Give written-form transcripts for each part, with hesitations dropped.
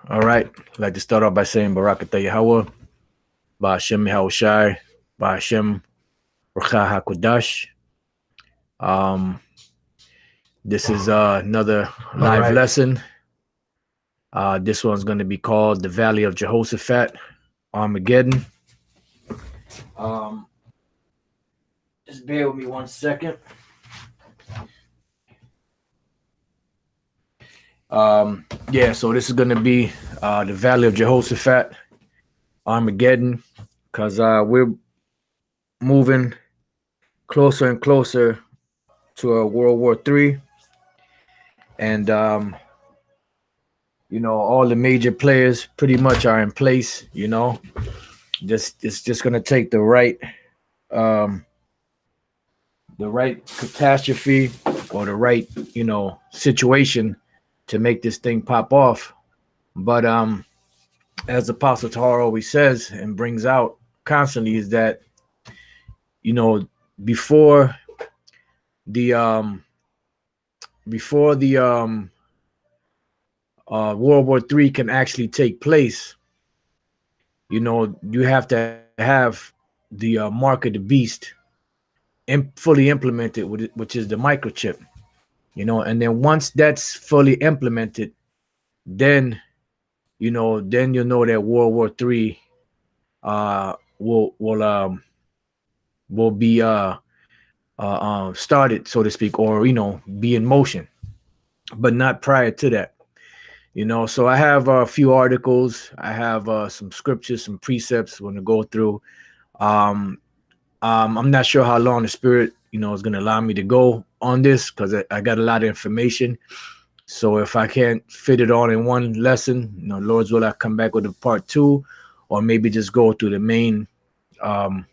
All right. I'd like to start off by saying Barakatah Yahweh, Ba'ashem Yahushai, Ba'ashem Rucha HaKodash. Um, this is another All live right. lesson. This one's going to be called The Valley of Jehoshaphat, Armageddon. Um, just bear with me 1 second. Yeah, so this is going to be The Valley of Jehoshaphat, Armageddon, because we're moving closer and closer to World War III. And all the major players pretty much are in place. Just it's just gonna take um, the right catastrophe or the right situation to make this thing pop off. But as Apostle Tahar always says and brings out constantly is that you know before the before the World War III can actually take place, you have to have the mark of the beast fully implemented, which is the microchip. And then once that's fully implemented, then then you'll know that World War III uh, will will um, will be started, so to speak, or be in motion, but not prior to that. So I have a few articles. I have some scriptures, some precepts. Want to go through. Um, I'm not sure how long the spirit, is going to allow me to go on this because I got a lot of information. So if I can't fit it all in one lesson, Lord's will, I come back with a part two, or maybe just go through um,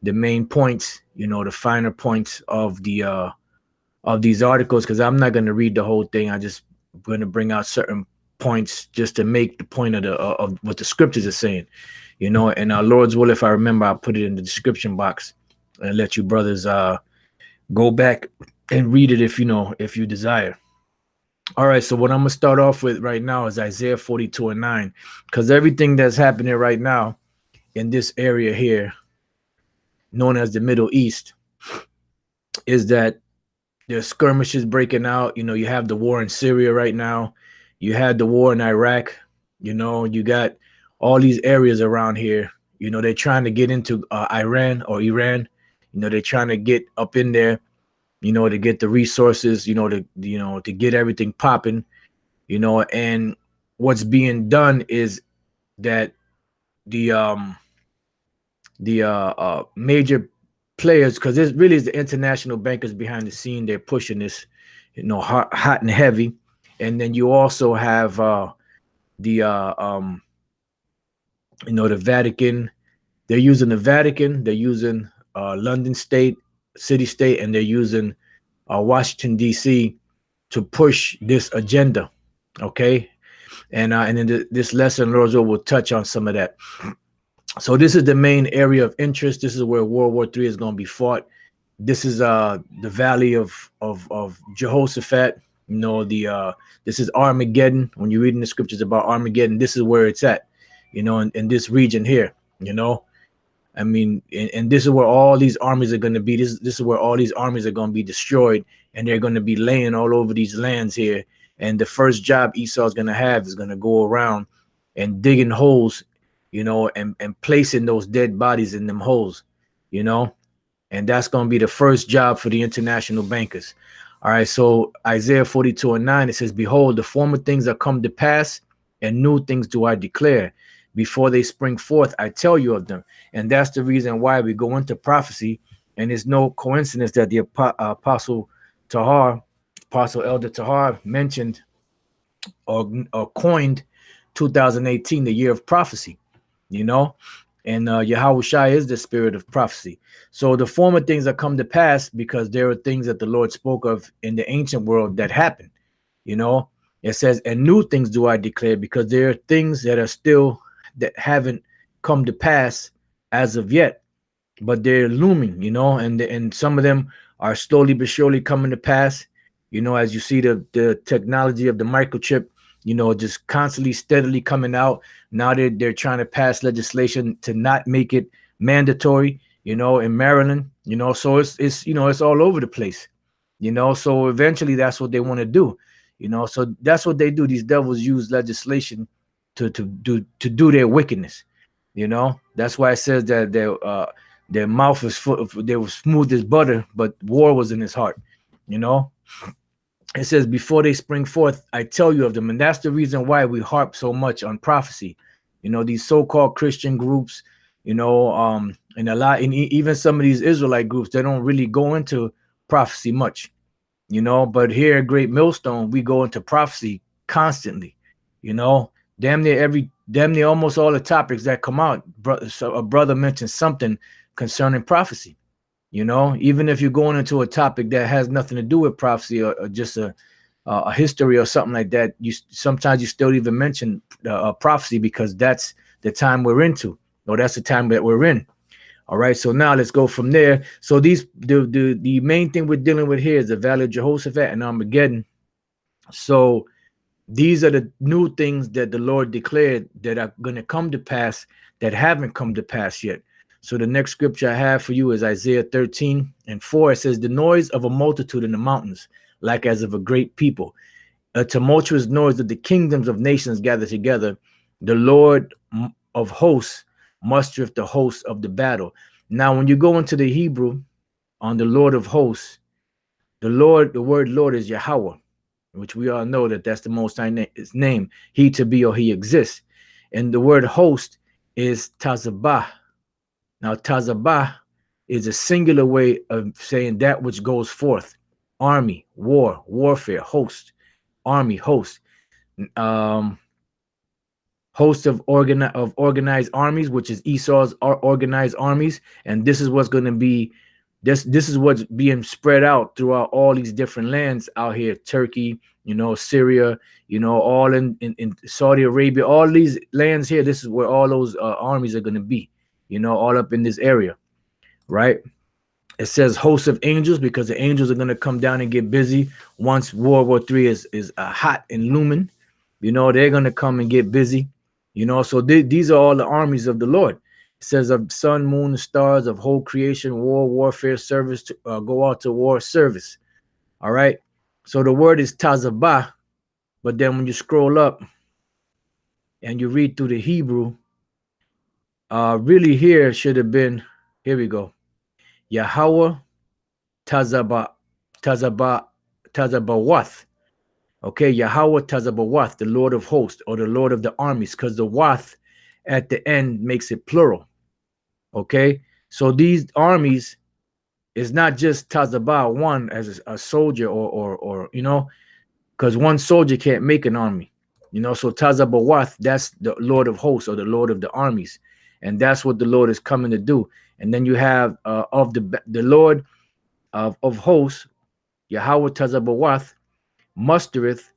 the main points, the finer points of these articles, because I'm not going to read the whole thing. I just going to bring out certain points just to make the point of what the scriptures are saying. And our Lord's will, if I remember, I'll put it in the description box and let you brothers go back and read it if you desire. All right, so what I'm gonna start off with right now is Isaiah 42 and 9, because everything that's happening right now in this area here, known as the Middle East, is that there's skirmishes breaking out. You have the war in Syria right now. You had the war in Iraq. You got all these areas around here. They're trying to get into Iran or Iran. They're trying to get up in there. To get the resources. To get everything popping. And what's being done is that the major players, because this really is the international bankers behind the scene. They're pushing this, hot and heavy. And then you also have the the Vatican. They're using the Vatican. They're using London State, City State, and they're using Washington D.C. to push this agenda. Okay, and then this lesson, Lorenzo, will touch on some of that. So this is the main area of interest. This is where World War III is going to be fought. This is the valley of Jehoshaphat. This is Armageddon. When you're reading the scriptures about Armageddon, this is where it's at. In this region here. I mean, and this is where all these armies are going to be. This is where all these armies are going to be destroyed, and they're going to be laying all over these lands here. And the first job Esau is going to have is going to go around and digging holes, and placing those dead bodies in them holes, and that's going to be the first job for the international bankers. All right, so Isaiah 42 and 9, it says, "Behold, the former things are come to pass, and new things do I declare. Before they spring forth, I tell you of them." And that's the reason why we go into prophecy. And it's no coincidence that the Apostle Tahar, Apostle Elder Tahar, mentioned or coined 2018, the year of prophecy, and Yahushua is the spirit of prophecy. So the former things that come to pass because there are things that the Lord spoke of in the ancient world that happened. It says, "And new things do I declare," because there are things that are still that haven't come to pass as of yet, but they're looming, and some of them are slowly but surely coming to pass. As you see the technology of the microchip, just constantly, steadily coming out. Now they're trying to pass legislation to not make it mandatory, in Maryland, so it's all over the place, so eventually that's what they want to do, so that's what they do. These devils use legislation to do their wickedness, that's why it says that their mouth is full of, they were smooth as butter, but war was in his heart, you know it says, before they spring forth, I tell you of them. And that's the reason why we harp so much on prophecy. These so-called Christian groups, and even some of these Israelite groups, they don't really go into prophecy much, but here at Great Millstone, we go into prophecy constantly, damn near almost all the topics that come out. So a brother mentioned something concerning prophecy. Even if you're going into a topic that has nothing to do with prophecy, or just a history or something like that, sometimes you still even mention prophecy, because that's the time we're into, or that's the time that we're in. All right, so now let's go from there. So the main thing we're dealing with here is the Valley of Jehoshaphat and Armageddon. So these are the new things that the Lord declared that are going to come to pass, that haven't come to pass yet. So the next scripture I have for you is Isaiah 13:4. It says, the noise of a multitude in the mountains, like as of a great people, a tumultuous noise of the kingdoms of nations gathered together. The Lord of hosts mustereth the hosts of the battle. Now, when you go into the Hebrew on the Lord of hosts, the word Lord is Yahweh, which we all know that's the Most High name, he to be or he exists. And the word host is Tazabah. Now, Tazabah is a singular way of saying that which goes forth. Army, war, warfare, host, army, host. Host of organized armies, which is Esau's organized armies. And this is what's going to be, this is what's being spread out throughout all these different lands out here. Turkey, Syria, all in Saudi Arabia, all these lands here. This is where all those armies are going to be, all up in this area, right? It says hosts of angels, because the angels are going to come down and get busy once World War III is hot and looming. They're going to come and get busy. So these are all the armies of the Lord. It says of sun, moon, and stars, of whole creation, warfare, service, to go out to war, service. All right. So the word is Tazabah, but then when you scroll up and you read through the Hebrew, really here should have been, here we go, Yahweh Tazabawath. Okay, Yahweh Tazabawath, the Lord of hosts, or the Lord of the armies, because the Wath at the end makes it plural. Okay, so these armies is not just Tazabah, one as a soldier, or because one soldier can't make an army. So Tazabawath, that's the Lord of hosts, or the Lord of the armies, and that's what the Lord is coming to do. And then you have of the Lord of hosts, Yahweh Tazabawath, mustereth.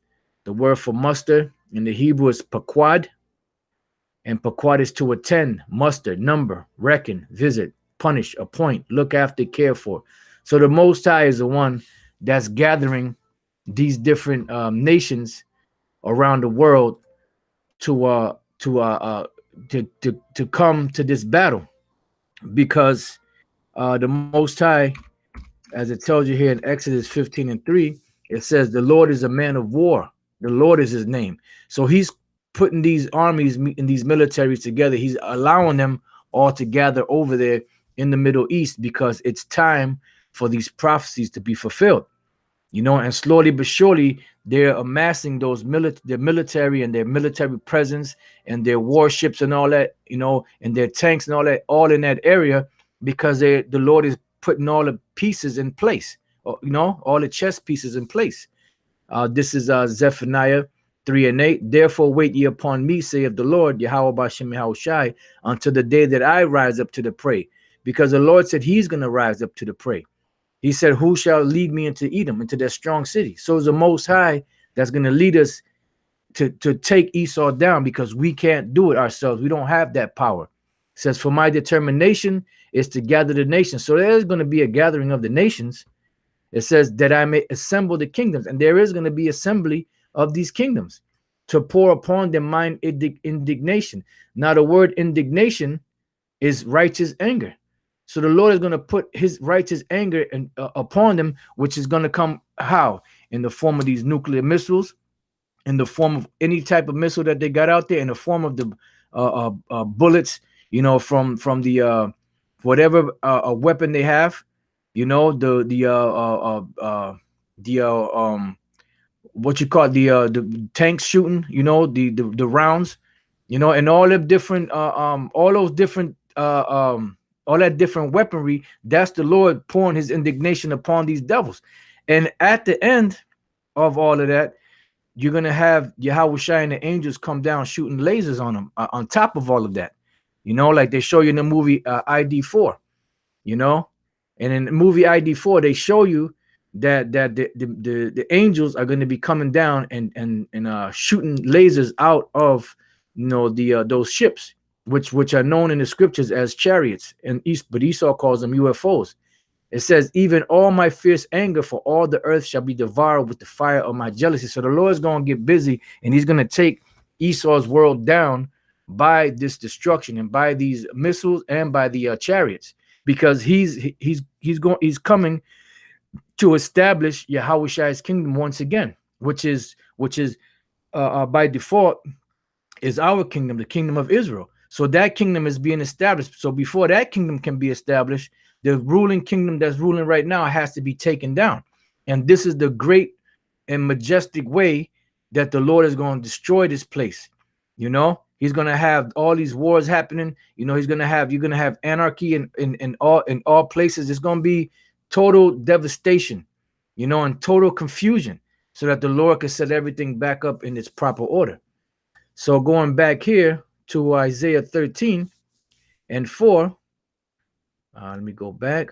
The word for muster in the Hebrew is paquad, and paquad is to attend, muster, number, reckon, visit, punish, appoint, look after, care for. So the Most High is the one that's gathering these different nations around the world to come to this battle, because the Most High, as it tells you here in Exodus 15:3, it says the Lord is a man of war. The Lord is his name. So he's putting these armies and these militaries together. He's allowing them all to gather over there in the Middle East, because it's time for these prophecies to be fulfilled. And slowly but surely, they're amassing their military and their military presence and their warships and all that, and their tanks and all that, all in that area, because the Lord is putting all the pieces in place, all the chess pieces in place. This is Zephaniah 3:8. Therefore wait ye upon me, saith the Lord, Yahweh Bashem Yahushai, until the day that I rise up to the prey. Because the Lord said he's going to rise up to the prey. He said, who shall lead me into Edom, into that strong city? So it's the Most High that's going to lead us to take Esau down, because we can't do it ourselves. We don't have that power. It says, for my determination is to gather the nations. So there's going to be a gathering of the nations. It says that I may assemble the kingdoms, and there is going to be assembly of these kingdoms. to pour upon them mine indignation. Now, the word indignation is righteous anger. So the Lord is going to put his righteous anger upon them, which is going to come how? In the form of these nuclear missiles, in the form of any type of missile that they got out there, in the form of the bullets, from the whatever weapon they have, the what you call the tanks shooting, the rounds, and all the different all those different all that different weaponry. That's the Lord pouring his indignation upon these devils. And at the end of all of that, you're gonna have Yahweh and the angels come down shooting lasers on them on top of all of that, like they show you in the movie ID4, you know. And in the movie ID4, they show you that the angels are going to be coming down and shooting lasers out of the those ships, which are known in the scriptures as chariots, and but Esau calls them UFOs. It says, even all my fierce anger for all the earth shall be devoured with the fire of my jealousy. So the Lord's going to get busy, and he's going to take Esau's world down by this destruction and by these missiles and by the chariots, because he's coming to establish Yahweh's kingdom once again, which is by default is our kingdom, the kingdom of Israel. So that kingdom is being established. So before that kingdom can be established, the ruling kingdom that's ruling right now has to be taken down. And this is the great and majestic way that the Lord is going to destroy this place. He's going to have all these wars happening. You're going to have anarchy in all places. It's going to be total devastation, and total confusion, so that the Lord can set everything back up in its proper order. So going back here to Isaiah 13:4, let me go back.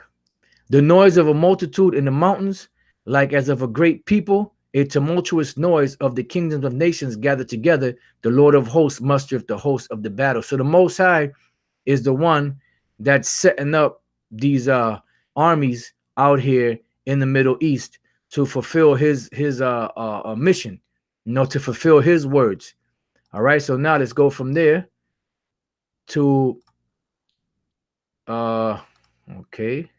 The noise of a multitude in the mountains, like as of a great people, a tumultuous noise of the kingdoms of nations gathered together. The Lord of hosts mustereth the host of the battle. So the Most High is the one that's setting up these armies out here in the Middle East to fulfill his mission, to fulfill his words. All right, so now let's go from there to okay.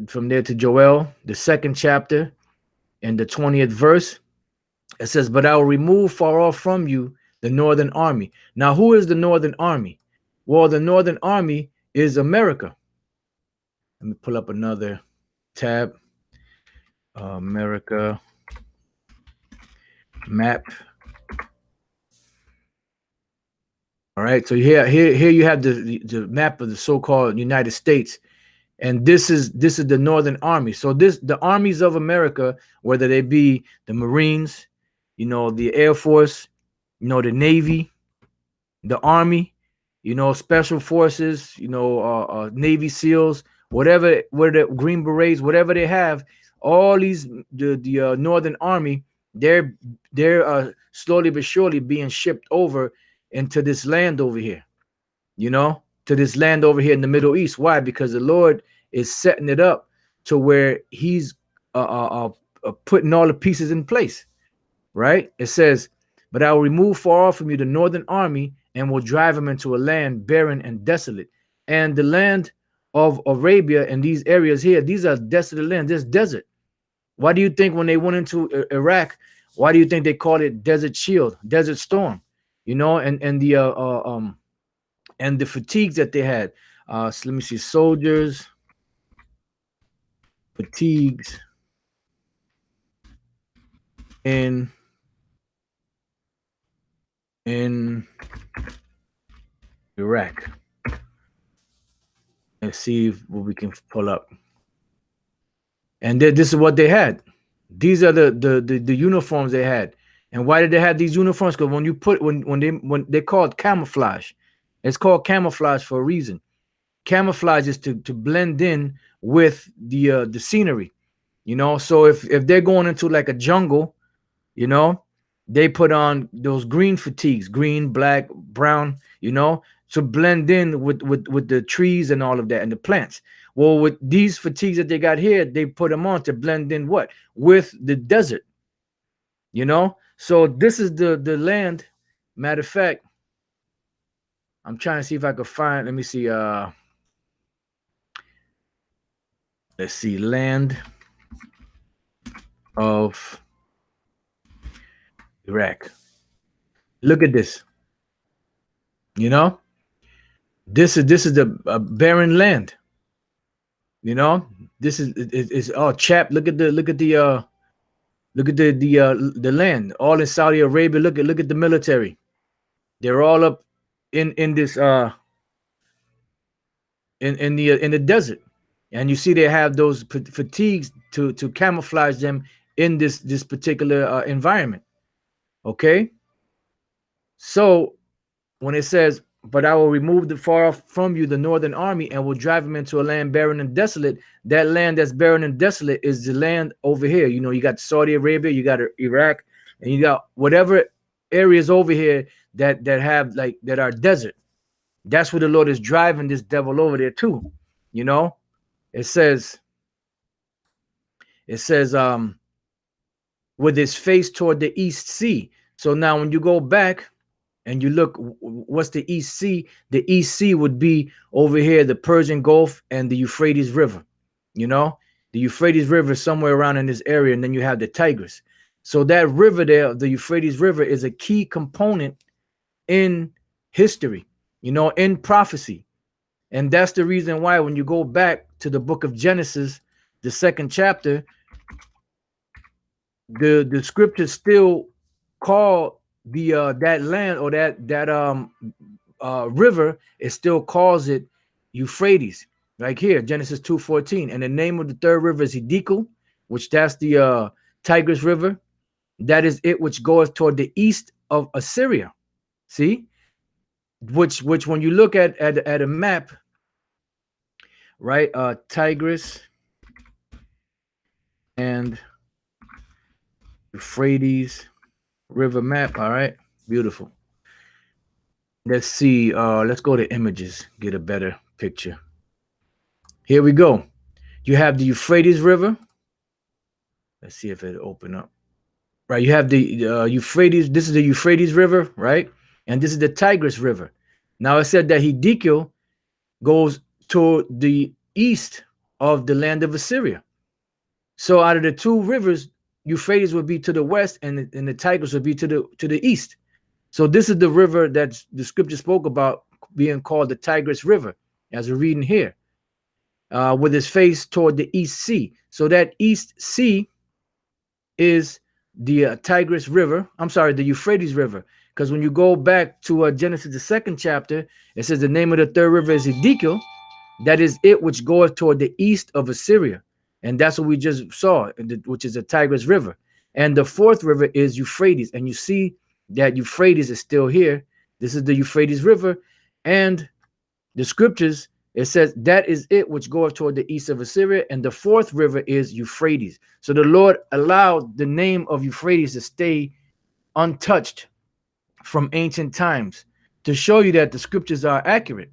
From there to Joel, the 2nd chapter and the 20th verse. It says, but I will remove far off from you the northern army. Now, who is the northern army? Well, the northern army is America. Let me pull up another tab. America map. All right, so here you have the map of the so-called United States. And this is the Northern Army. So the armies of America, whether they be the Marines, the Air Force, the Navy, the Army, Special Forces, Navy SEALs, whatever the Green Berets, whatever they have, all these the Northern Army, they're slowly but surely being shipped over into this land over here, to this land over here in the Middle East. Why? Because the Lord is setting it up to where he's putting all the pieces in place, right? It says, but I will remove far off from you the northern army and will drive them into a land barren and desolate. And the land of Arabia and these areas here, these are desolate lands. There's desert. Why do you think when they went into Iraq, why do you think they called it Desert Shield, Desert Storm? And the fatigues that they had. So let me see, soldiers, fatigues in Iraq. Let's see what we can pull up. And this is what they had. These are the uniforms they had. And why did they have these uniforms? Because when they called camouflage, it's called camouflage for a reason. Camouflage is to blend in with the scenery, So if they're going into like a jungle, they put on those green fatigues, green, black, brown, to blend in with the trees and all of that and the plants. Well, with these fatigues that they got here, they put them on to blend in with the desert, So this is the land. Matter of fact, I'm trying to see if I could find. Let me see. Let's see. Land of Iraq. Look at this. You know, this is the barren land. You know, this is all chapped. Look at the land. All in Saudi Arabia. Look at the military. They're all up in this in the desert, and you see they have those fatigues to camouflage them in this particular environment. Okay, so when it says, "But I will remove the far off from you the northern army, and will drive them into a land barren and desolate," that land that's barren and desolate is the land over here. You know, you got Saudi Arabia, you got Iraq, and you got whatever areas over here that have like that are desert. That's where the Lord is driving this devil over there too. You know, it says it says with his face toward the east sea. So now when you go back and you look, what's the east sea? The east sea would be over here, the Persian Gulf and the Euphrates River. You know, the Euphrates River is somewhere around in this area, and then you have the Tigris. So that river there, the Euphrates River, is a key component in history, you know, in prophecy. And that's the reason why when you go back to the book of Genesis, the second chapter, the scriptures still call the that land or that river, it still calls it Euphrates. Like here, Genesis 2:14. And the name of the third river is Hiddekel, which that's the Tigris River. That is it which goeth toward the east of Assyria. See? Which when you look at a map, right? Tigris and Euphrates River map. All right, beautiful. Let's see. Let's go to images, get a better picture. Here we go. You have the Euphrates River. Let's see if it'll open up. Right, you have the Euphrates. This is the Euphrates River, right? And this is the Tigris River. Now it said that Hiddekel goes to the east of the land of Assyria. So out of the two rivers, Euphrates would be to the west, and the Tigris would be to the east. So this is the river that the scripture spoke about being called the Tigris River, as we're reading here, with its face toward the east sea. So that east sea is the Tigris River. I'm sorry, the Euphrates River. Because when you go back to Genesis, the second chapter, it says the name of the third river is Hiddekel. That is it which goeth toward the east of Assyria. And that's what we just saw, which is the Tigris River. And the fourth river is Euphrates. And you see that Euphrates is still here. This is the Euphrates River. And the scriptures, it says that is it which goeth toward the east of Assyria. And the fourth river is Euphrates. So the Lord allowed the name of Euphrates to stay untouched from ancient times to show you that the scriptures are accurate.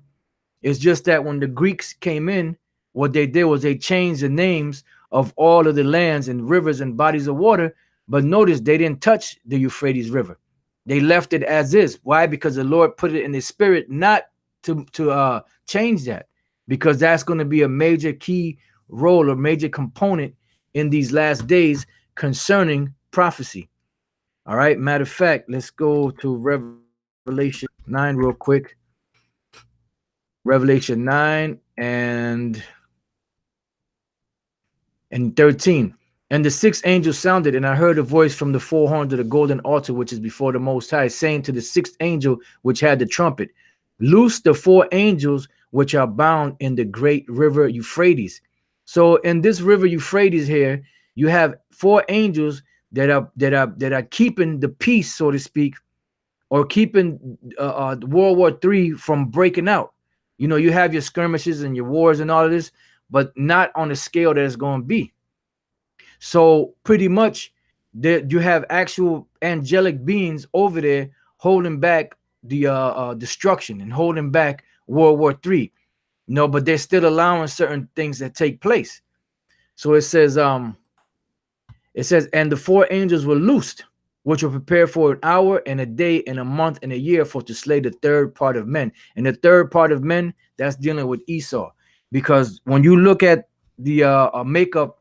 It's just that when the Greeks came in, what they did was they changed the names of all of the lands and rivers and bodies of water. But notice they didn't touch the Euphrates River. They left it as is. Why? Because the Lord put it in his spirit not to change that, because that's going to be a major key role or major component in these last days concerning prophecy. All right. Matter of fact, let's go to Revelation 9 real quick. Revelation 9 and 13. And the sixth angel sounded, and I heard a voice from the four horns of the golden altar, which is before the Most High, saying to the sixth angel which had the trumpet, loose the four angels which are bound in the great river Euphrates. So in this river Euphrates here, you have four angels that are keeping the peace, so to speak, or keeping World War III from breaking out. You know, you have your skirmishes and your wars and all of this, but not on the scale that it's going to be. So pretty much you have actual angelic beings over there holding back the destruction and holding back World War III. No, but they're still allowing certain things that take place. So it says, and the four angels were loosed. which will prepare for an hour and a day and a month and a year for to slay the third part of men. And the third part of men, that's dealing with Esau. Because when you look at the makeup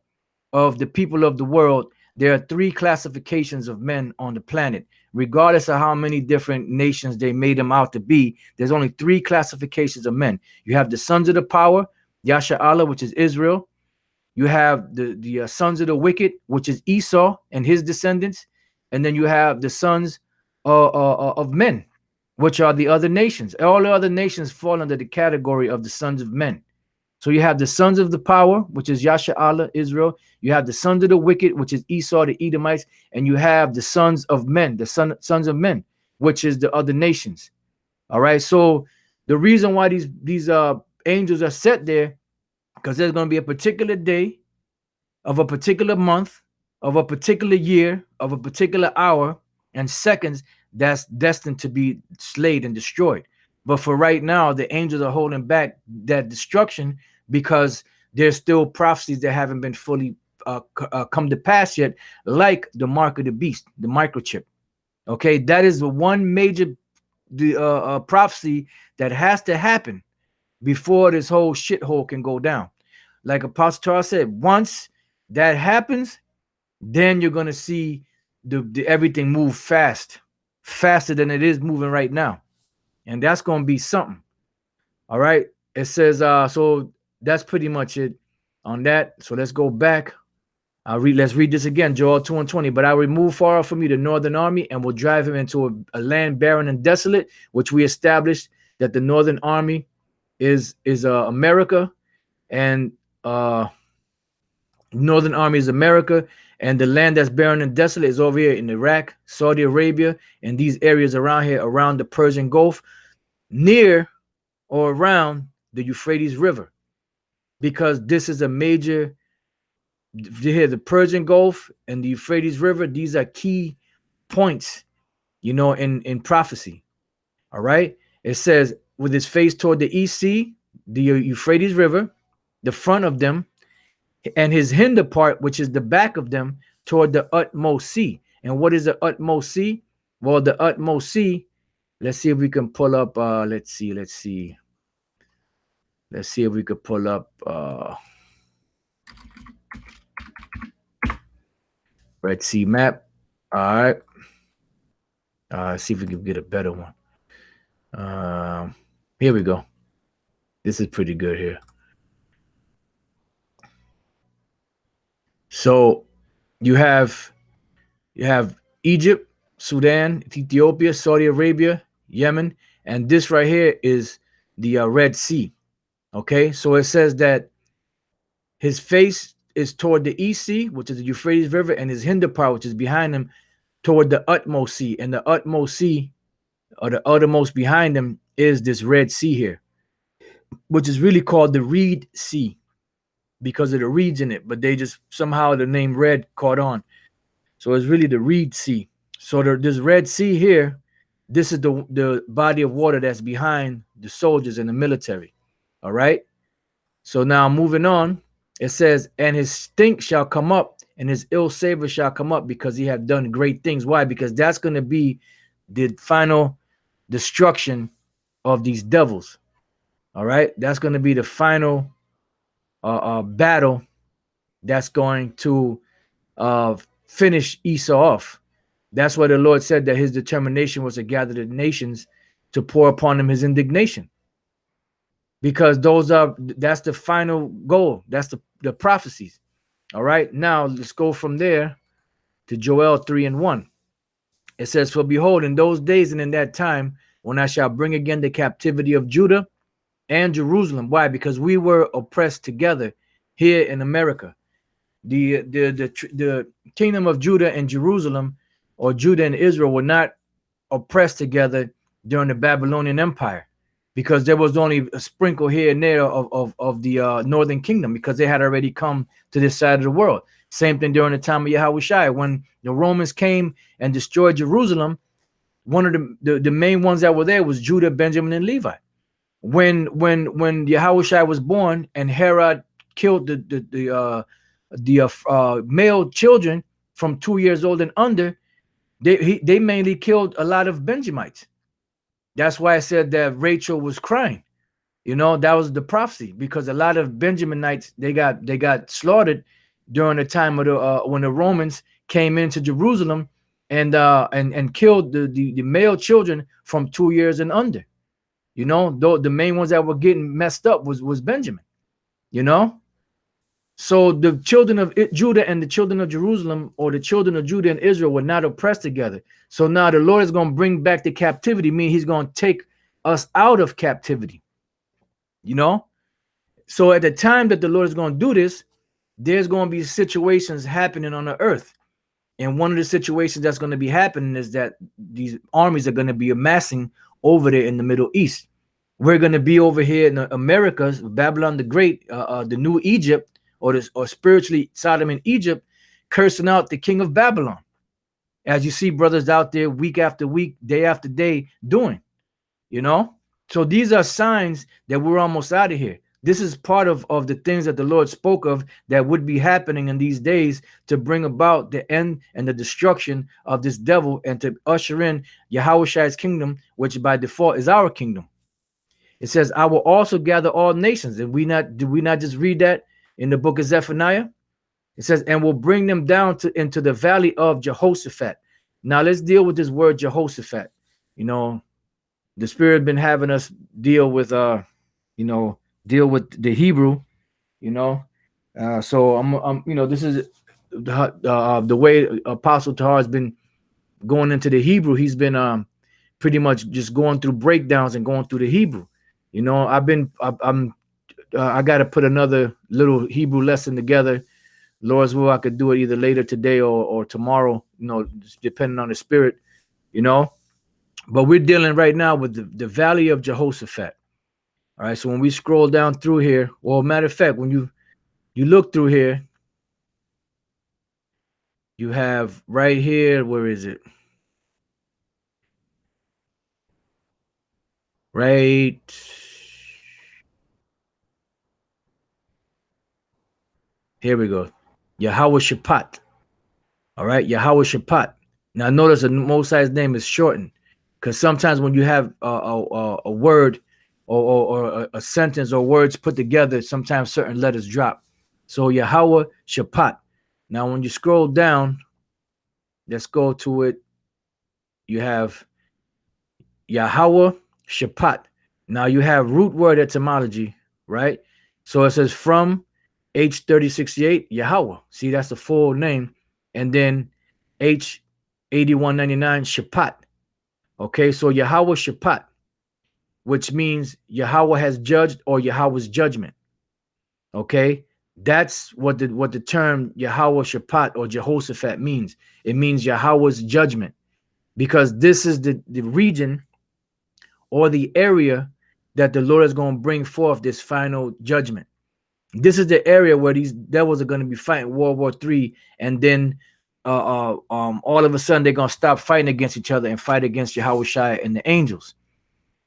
of the people of the world, there are three classifications of men on the planet. Regardless of how many different nations they made them out to be, there's only three classifications of men. You have the sons of the power, Yasha Allah, which is Israel. You have the sons of the wicked, which is Esau and his descendants. And then you have the sons of men, which are the other nations. All the other nations fall under the category of the sons of men. So you have the sons of the power, which is Yasha Allah, Israel. You have the sons of the wicked, which is Esau, the Edomites. And you have the sons of men, the sons of men, which is the other nations. All right. So the reason why these angels are set there, because there's going to be a particular day of a particular month, of a particular year, of a particular hour and seconds that's destined to be slayed and destroyed. But for right now, the angels are holding back that destruction because there's still prophecies that haven't been fully come to pass yet, like the mark of the beast, the microchip. Okay, that is the one major prophecy that has to happen before this whole shithole can go down. Like Apostle Charles said, once that happens, then you're gonna see the everything move faster than it is moving right now, and that's gonna be something. All right, it says so that's pretty much it on that. So let's go back. Let's read this again, Joel 2:20. But I remove far from you the northern army, and will drive him into a land barren and desolate, which we established that the northern army is America, and northern army is America, and the land that's barren and desolate is over here in Iraq, Saudi Arabia, and these areas around here, around the Persian Gulf, near or around the Euphrates River, because this is a major. Here, the Persian Gulf and the Euphrates River, these are key points, in prophecy. All right, it says with his face toward the east sea, the Euphrates River, the front of them, and his hinder part, which is the back of them, toward the utmost sea. And what is the utmost sea? Well, the utmost sea, let's see if we can pull up, let's see if we could pull up Red Sea map. All right, see if we can get a better one. Here we go. This is pretty good here. So you have Egypt, Sudan, Ethiopia, Saudi Arabia, Yemen, and this right here is the Red Sea. Okay, so it says that his face is toward the east sea, which is the Euphrates River, and his hinder part, which is behind him, toward the utmost sea. And the utmost sea, or the uttermost behind him, is this Red Sea here, which is really called the Reed Sea because of the reeds in it, but they just somehow the name Red caught on. So it's really the Reed Sea. So this Red Sea here, this is the body of water that's behind the soldiers and the military. All right. So now moving on, it says, and his stink shall come up, and his ill savor shall come up, because he have done great things. Why? Because that's going to be the final destruction of these devils. All right. That's going to be the final battle that's going to finish Esau off. That's why the Lord said that his determination was to gather the nations to pour upon them his indignation, because that's the final goal. That's the prophecies. All right, now let's go from there to Joel 3:1. It says, for behold, in those days and in that time, when I shall bring again the captivity of Judah and Jerusalem. Why? Because we were oppressed together here in America. The kingdom of Judah and Jerusalem, or Judah and Israel, were not oppressed together during the Babylonian Empire, because there was only a sprinkle here and there of the northern kingdom, because they had already come to this side of the world. Same thing during the time of Yahushua, when the Romans came and destroyed Jerusalem. One of the main ones that were there was Judah, Benjamin, and Levi. When Yahushua was born and Herod killed the male children from 2 years old and under, They mainly killed a lot of Benjamites. That's why I said that Rachel was crying. You know, that was the prophecy, because a lot of Benjaminites, they got slaughtered during the time of the when the Romans came into Jerusalem and killed the male children from 2 years and under. You know, though the main ones that were getting messed up was Benjamin. You know, so the children of Judah and the children of Jerusalem, or the children of Judah and Israel, were not oppressed together. So now the Lord is going to bring back the captivity, meaning he's going to take us out of captivity. You know, so at the time that the Lord is going to do this, there's going to be situations happening on the earth. And one of the situations that's going to be happening is that these armies are going to be amassing over there in the Middle East. We're going to be over here in the Americas, Babylon the Great, the new Egypt, or spiritually Sodom and Egypt, cursing out the king of Babylon. As you see brothers out there week after week, day after day doing, you know? So these are signs that we're almost out of here. This is part of the things that the Lord spoke of that would be happening in these days to bring about the end and the destruction of this devil and to usher in Yahweh's kingdom, which by default is our kingdom. It says, I will also gather all nations. Did we not just read that in the book of Zephaniah? It says, and will bring them down into the valley of Jehoshaphat. Now let's deal with this word Jehoshaphat. You know, the Spirit been having us deal with deal with the Hebrew, you know. So I'm this is the way Apostle Tahar has been going into the Hebrew. He's been pretty much just going through breakdowns and going through the Hebrew. You know, I got to put another little Hebrew lesson together. Lord's will, I could do it either later today or tomorrow, you know, depending on the Spirit, you know. But we're dealing right now with the valley of Jehoshaphat. All right, so when we scroll down through here, well, matter of fact, when you look through here, you have right here, where is it? Right here we go. Jehoshaphat. All right, Jehoshaphat. Now notice the Most High's name is shortened, because sometimes when you have a word or a sentence or words put together, sometimes certain letters drop. So Jehoshaphat. Now when you scroll down, let's go to it. You have Jehoshaphat. Now you have root word etymology, right? So it says from H3068 Yahweh. See, that's the full name. And then H8199 Shaphat. Okay, so Jehoshaphat, which means Yahweh has judged, or Yahweh's judgment. Okay, that's what the term Jehoshaphat or Jehoshaphat means. It means Yahweh's judgment, because this is the region or the area that the Lord is going to bring forth this final judgment. This is the area where these devils are going to be fighting World War III, and then all of a sudden they're going to stop fighting against each other and fight against Yahweh and the angels.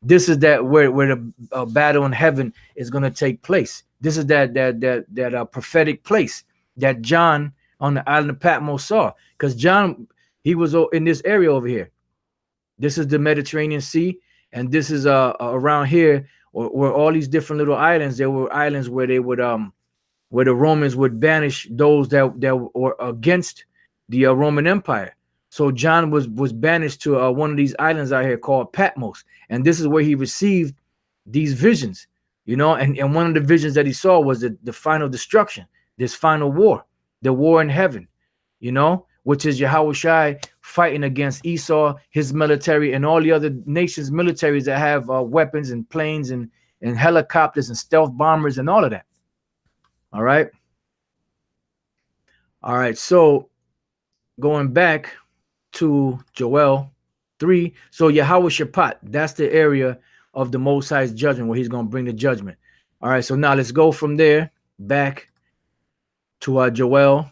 This is that where the battle in heaven is going to take place. This is that prophetic place that John on the island of Patmos saw, because John, he was in this area over here. This is the Mediterranean Sea, and this is around here where all these different little islands. There were islands where they would where the Romans would banish those that were against the Roman Empire. So John was banished to one of these islands out here called Patmos, and this is where he received these visions, you know. And one of the visions that he saw was the final destruction, this final war, the war in heaven, you know, which is Yahweh fighting against Esau, his military, and all the other nations' militaries that have weapons and planes and helicopters and stealth bombers and all of that. All right. So going back to Joel 3. So Jehoshaphat, that's the area of the Most High's judgment where he's going to bring the judgment. All right, so now let's go from there back to Joel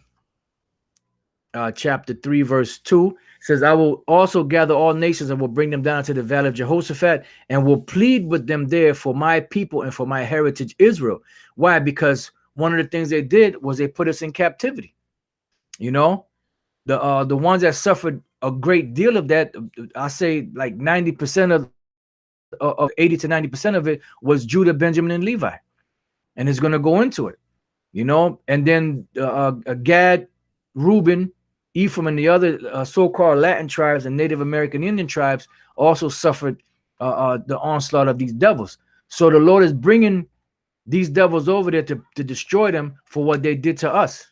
chapter 3, verse 2. It says, I will also gather all nations and will bring them down to the valley of Jehoshaphat and will plead with them there for my people and for my heritage Israel. Why? Because one of the things they did was they put us in captivity. You know, the ones that suffered a great deal of that, I say like 90% of 80 to 90% of it was Judah, Benjamin, and Levi, and it's going to go into it, you know. And then Gad, Reuben, Ephraim, and the other so-called Latin tribes and Native American Indian tribes also suffered the onslaught of these devils. So the Lord is bringing these devils over there to destroy them for what they did to us.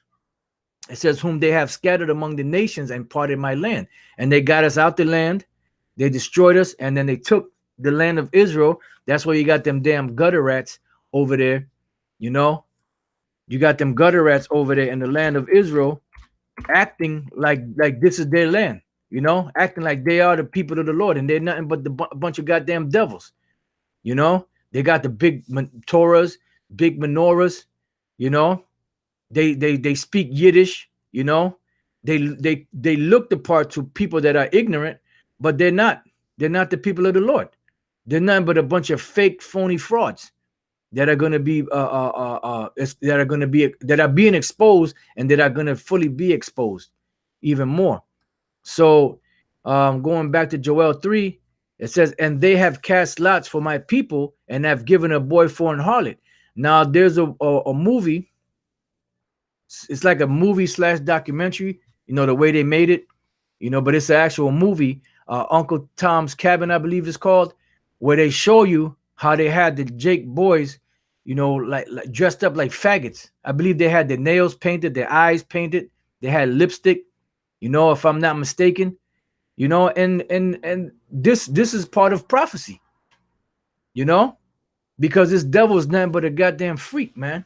It says, whom they have scattered among the nations and parted my land. And they got us out the land. They destroyed us. And then they took the land of Israel. That's where you got them damn gutter rats over there. You know, you got them gutter rats over there in the land of Israel acting like this is their land, you know, acting like they are the people of the Lord. And they're nothing but a bunch of goddamn devils. You know, they got the big Torahs, big menorahs, you know. They speak Yiddish, you know. They look the part to people that are ignorant, but they're not. They're not the people of the Lord. They're nothing but a bunch of fake, phony frauds that are going to be that are being exposed, and that are going to fully be exposed even more. So, going back to Joel 3, it says, and they have cast lots for my people and have given a boy for an harlot. Now, there's a movie. It's like a movie slash documentary, you know, the way they made it, you know, but it's an actual movie. Uncle Tom's Cabin, I believe it's called, where they show you how they had the Jake boys, you know, like dressed up like faggots. I believe they had their nails painted, their eyes painted, they had lipstick, you know, if I'm not mistaken, you know, and this is part of prophecy, you know, because this devil is nothing but a goddamn freak, man.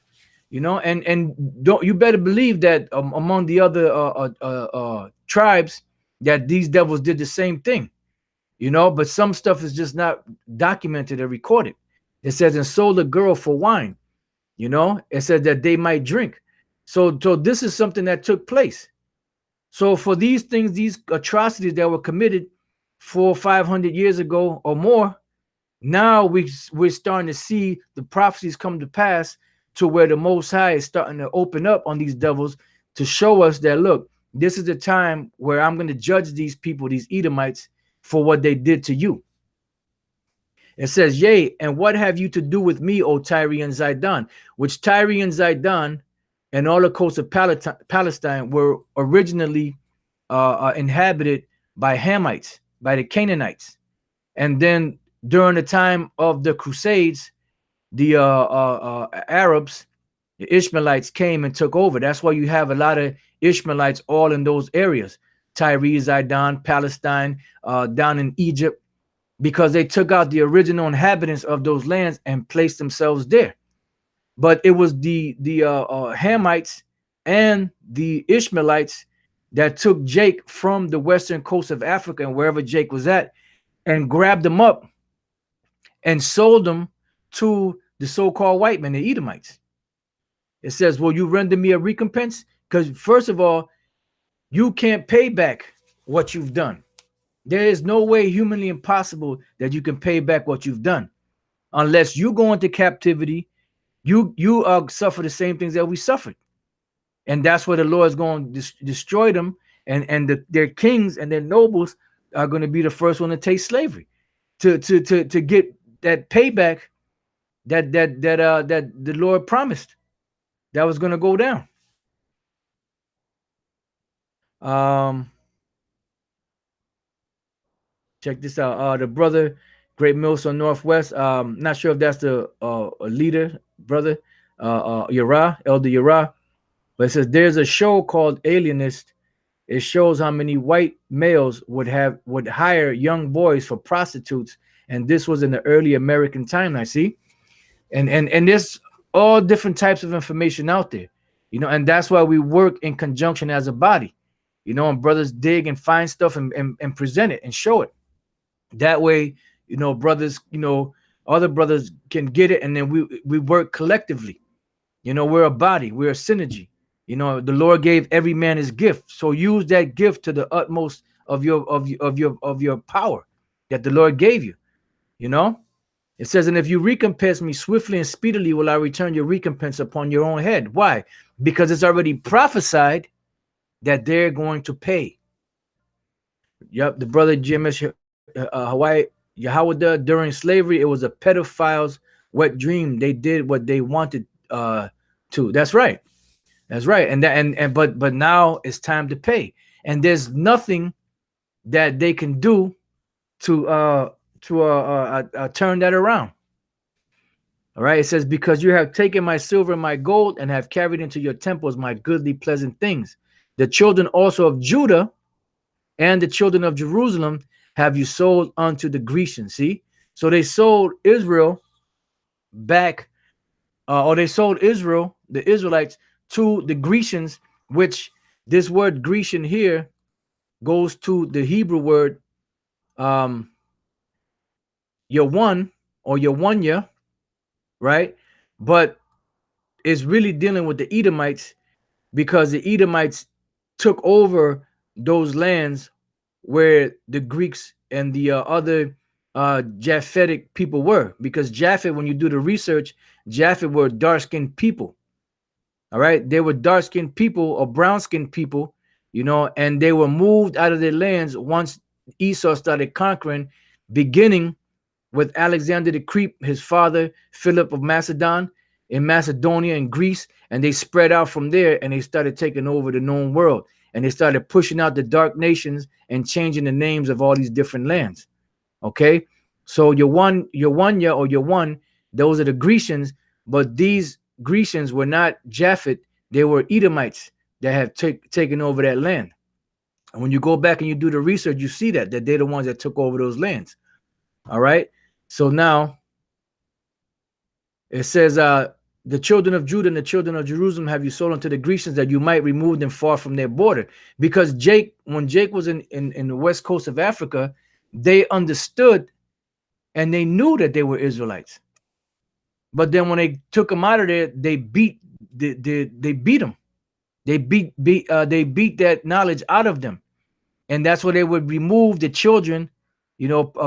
You know, and don't you better believe that among the other tribes that these devils did the same thing, you know. But some stuff is just not documented or recorded. It says, and sold a girl for wine, you know. It said that they might drink. So this is something that took place. So for these things, these atrocities that were committed 400-500 years ago or more, now we're starting to see the prophecies come to pass, to where the Most High is starting to open up on these devils to show us that, look, this is the time where I'm going to judge these people, these Edomites, for what they did to you. It says, yea, and what have you to do with me, O Tyre and Zidon? Which Tyre and Zidon and all the coasts of Palestine were originally inhabited by Hamites, by the Canaanites. And then during the time of the Crusades, the Arabs, the Ishmaelites came and took over. That's why you have a lot of Ishmaelites all in those areas, Tyre, Zidon, Palestine, down in Egypt, because they took out the original inhabitants of those lands and placed themselves there. But it was the Hamites and the Ishmaelites that took Jake from the western coast of Africa and wherever Jake was at, and grabbed them up and sold them to the so-called white men, the Edomites. It says, will you render me a recompense? Because first of all, you can't pay back what you've done. There is no way humanly impossible that you can pay back what you've done, unless you go into captivity. You suffer the same things that we suffered, and that's where the Lord is going to destroy them, and their kings and their nobles are going to be the first one to take slavery, to get that payback that the Lord promised that was going to go down. Check this out. The brother, Great Millstone Northwest. Not sure if that's the leader, brother, Yara, Elder Yara. But it says there's a show called Alienist. It shows how many white males would hire young boys for prostitutes, and this was in the early American time. I see, and there's all different types of information out there, you know, and that's why we work in conjunction as a body, you know, and brothers dig and find stuff and present it and show it. That way, you know, brothers, you know, other brothers can get it, and then we work collectively. You know, we're a body, we're a synergy. You know, the Lord gave every man his gift, so use that gift to the utmost of your power that the Lord gave you. You know, it says, and if you recompense me swiftly and speedily, will I return your recompense upon your own head. Why? Because it's already prophesied that they're going to pay. Yep, the brother GMS Hawaii Yahweh during slavery, it was a pedophile's wet dream. They did what they wanted to. That's right. That's right. And that and but now it's time to pay. And there's nothing that they can do to turn that around. All right. It says, because you have taken my silver and my gold and have carried into your temples my goodly pleasant things. The children also of Judah and the children of Jerusalem have you sold unto the Grecians. See? So they sold Israel back, or they sold Israel, the Israelites, to the Grecians, which this word Grecian here goes to the Hebrew word um your one or your one year, right? But it's really dealing with the Edomites, because the Edomites took over those lands where the Greeks and the other Japhetic people were. Because Japhet, when you do the research, Japhet were dark-skinned people. All right, they were dark-skinned people or brown-skinned people, and they were moved out of their lands once Esau started conquering, beginning with Alexander the Great, his father Philip of Macedon, in Macedonia and Greece, and they spread out from there, and they started taking over the known world, and they started pushing out the dark nations and changing the names of all these different lands. Okay, so your one year or your one, those are the Grecians, but these Grecians were not Japhet; they were Edomites that have taken over that land. And when you go back and you do the research, you see that they're the ones that took over those lands. All right. So now it says, the children of Judah and the children of Jerusalem have you sold unto the Grecians, that you might remove them far from their border. Because when Jake was in the west coast of Africa, they understood and they knew that they were Israelites. But then when they took them out of there, they beat them. They beat that knowledge out of them. And that's where they would remove the children,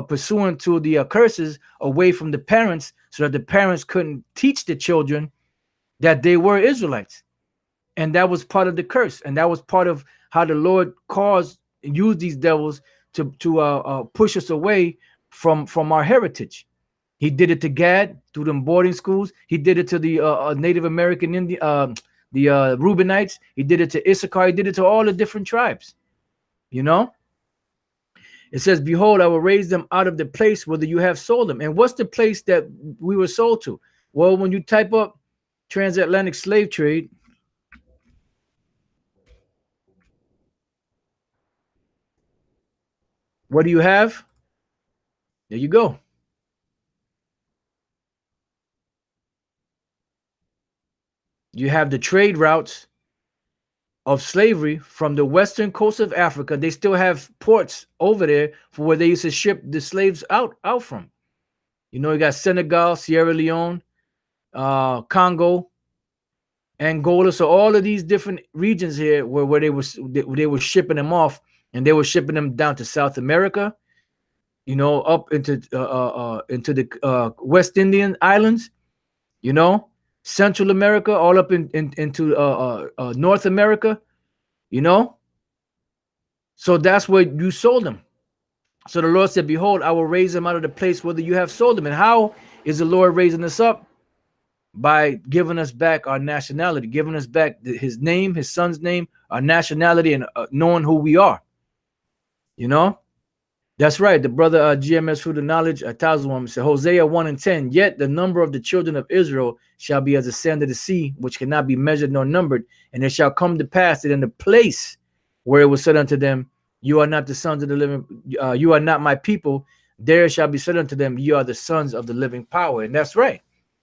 pursuant to the curses, away from the parents, so that the parents couldn't teach the children that they were Israelites. And that was part of the curse, and that was part of how the Lord caused and used these devils to push us away from our heritage. He did it to Gad through them boarding schools. He did it to the Native American Indian, the Reubenites. He did it to Issachar. He did it to all the different tribes. You know. It says, behold, I will raise them out of the place whither you have sold them. And what's the place that we were sold to? Well, when you type up transatlantic slave trade, what do you have? There you go. You have the trade routes of slavery from the western coast of Africa. They still have ports over there for where they used to ship the slaves out from. You got Senegal, Sierra Leone, Congo, Angola. So all of these different regions here where they were shipping them off, and they were shipping them down to South America, up into the West Indian islands, you know, Central America, all up into North America, you know. So that's where you sold them. So the Lord said, behold, I will raise them out of the place whither you have sold them. And how is the Lord raising us up? By giving us back our nationality, giving us back his name, his son's name, our nationality, and knowing who we are. You know, that's right. The brother GMS Fruit of Knowledge, Tazawam said, Hosea 1:10, yet the number of the children of Israel shall be as the sand of the sea, which cannot be measured nor numbered. And it shall come to pass that in the place where it was said unto them, you are not the sons of the living, you are not my people, there shall be said unto them, you are the sons of the living power. And that's right.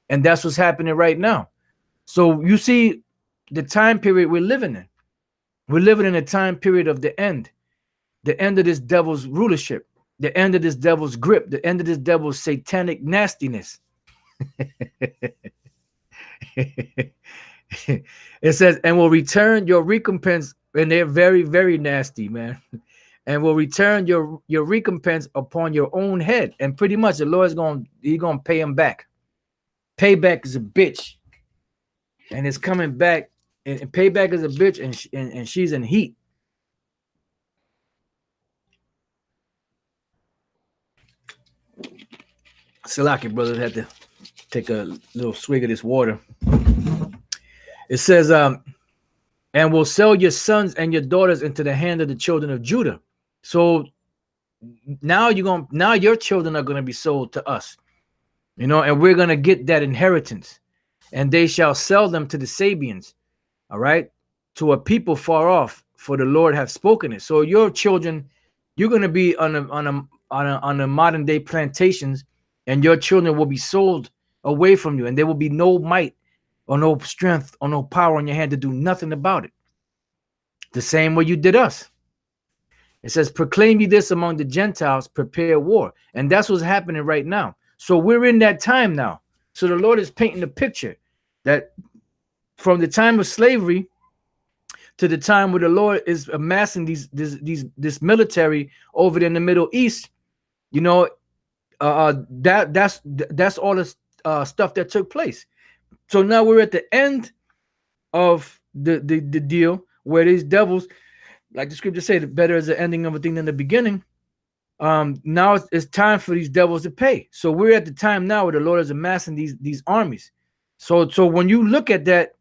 And that's what's happening right now. So you see the time period we're living in. We're living in a time period of the end of this devil's rulership, the end of this devil's grip, the end of this devil's satanic nastiness. It says, and will return your recompense, and they're very, very nasty, man. And will return your recompense upon your own head. And pretty much the Lord's gonna pay him back. Payback is a bitch, and it's coming back. And payback is a bitch, and she's in heat. Salaki brothers had to take a little swig of this water. It says, and will sell your sons and your daughters into the hand of the children of Judah. So now your children are gonna be sold to us, and we're gonna get that inheritance, and they shall sell them to the Sabians, all right, to a people far off, for the Lord hath spoken it. So your children, you're gonna be on a modern day plantations, and your children will be sold away from you, and there will be no might or no strength or no power in your hand to do nothing about it. The same way you did us. It says, proclaim ye this among the Gentiles, prepare war. And that's what's happening right now. So we're in that time now. So the Lord is painting a picture that from the time of slavery to the time where the Lord is amassing this military over there in the Middle East, that's all the stuff that took place. So now we're at the end of the deal where these devils, like the scripture say, the better is the ending of a thing than the beginning. Now it's time for these devils to pay. So we're at the time now where the Lord is amassing these armies. So when you look at that,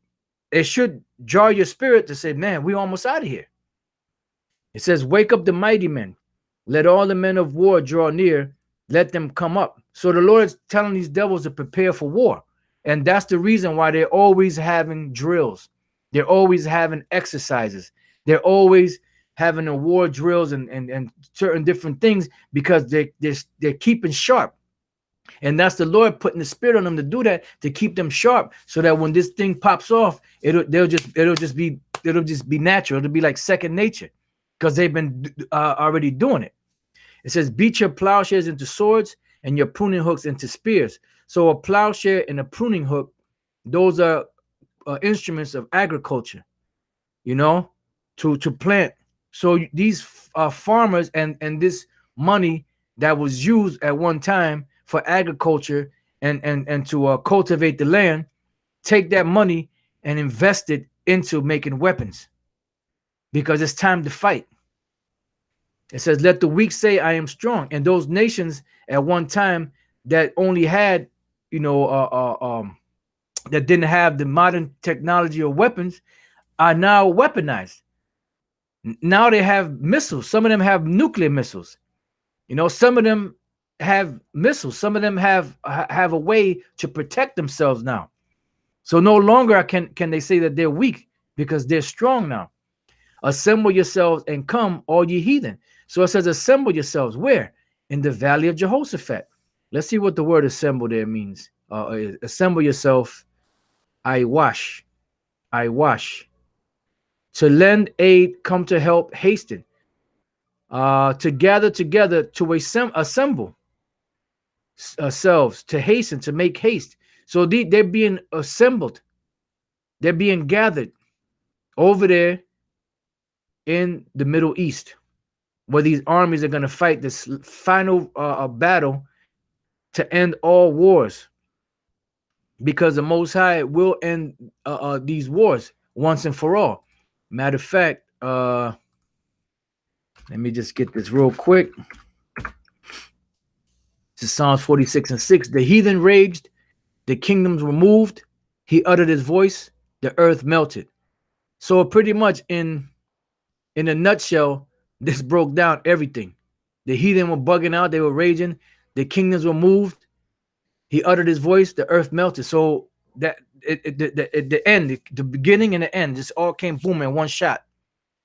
it should jar your spirit to say, man, we're almost out of here. It says, wake up the mighty men. Let all the men of war draw near. Let them come up. So the Lord is telling these devils to prepare for war. And that's the reason why they're always having drills. They're always having exercises. They're always having a war drills and certain different things, because they're keeping sharp. And that's the Lord putting the spirit on them to do that, to keep them sharp, so that when this thing pops off, it'll just be natural. It'll be like second nature, because they've been already doing it. It says, beat your plowshares into swords and your pruning hooks into spears. So a plowshare and a pruning hook, those are instruments of agriculture, to plant. So these farmers and this money that was used at one time for agriculture and to cultivate the land, take that money and invest it into making weapons, because it's time to fight. It says, let the weak say I am strong. And those nations at one time that only had, that didn't have the modern technology or weapons, are now weaponized. Now they have missiles. Some of them have nuclear missiles. Some of them have missiles. Some of them have a way to protect themselves now. So no longer can they say that they're weak, because they're strong now. Assemble yourselves and come, all ye heathen. So it says, assemble yourselves. Where? In the valley of Jehoshaphat. Let's see what the word assemble there means. Assemble yourself. I wash. To lend aid, come to help, hasten. To gather together, to assemble ourselves, to hasten, to make haste. So they're being assembled. They're being gathered over there in the Middle East, where these armies are going to fight this final battle to end all wars, because the Most High will end these wars once and for all. Matter of fact, let me just get this real quick. This is Psalms 46:6. The heathen raged, the kingdoms were moved. He uttered his voice, the earth melted. So pretty much in a nutshell, this broke down everything. The heathen were bugging out. They were raging. The kingdoms were moved. He uttered his voice. The earth melted. So that the end, the beginning and the end, just all came boom in one shot.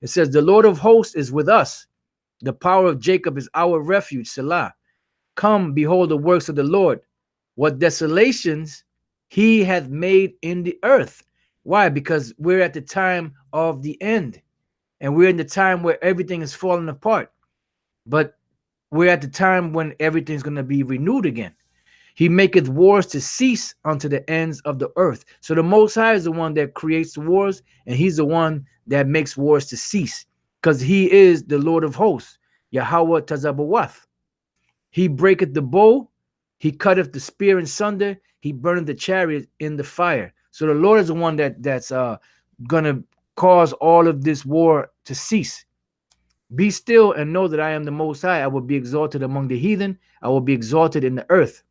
It says, the Lord of hosts is with us. The power of Jacob is our refuge. Selah. Come, behold the works of the Lord. What desolations he hath made in the earth. Why? Because we're at the time of the end. And we're in the time where everything is falling apart. But we're at the time when everything's going to be renewed again. He maketh wars to cease unto the ends of the earth. So the Most High is the one that creates the wars, and he's the one that makes wars to cease, because he is the Lord of hosts, Yahweh Tazabawath. He breaketh the bow, he cutteth the spear in sunder, he burneth the chariot in the fire. So the Lord is the one that's gonna cause all of this war to cease. Be still and know that I am the Most High. I will be exalted among the heathen. I will be exalted in the earth.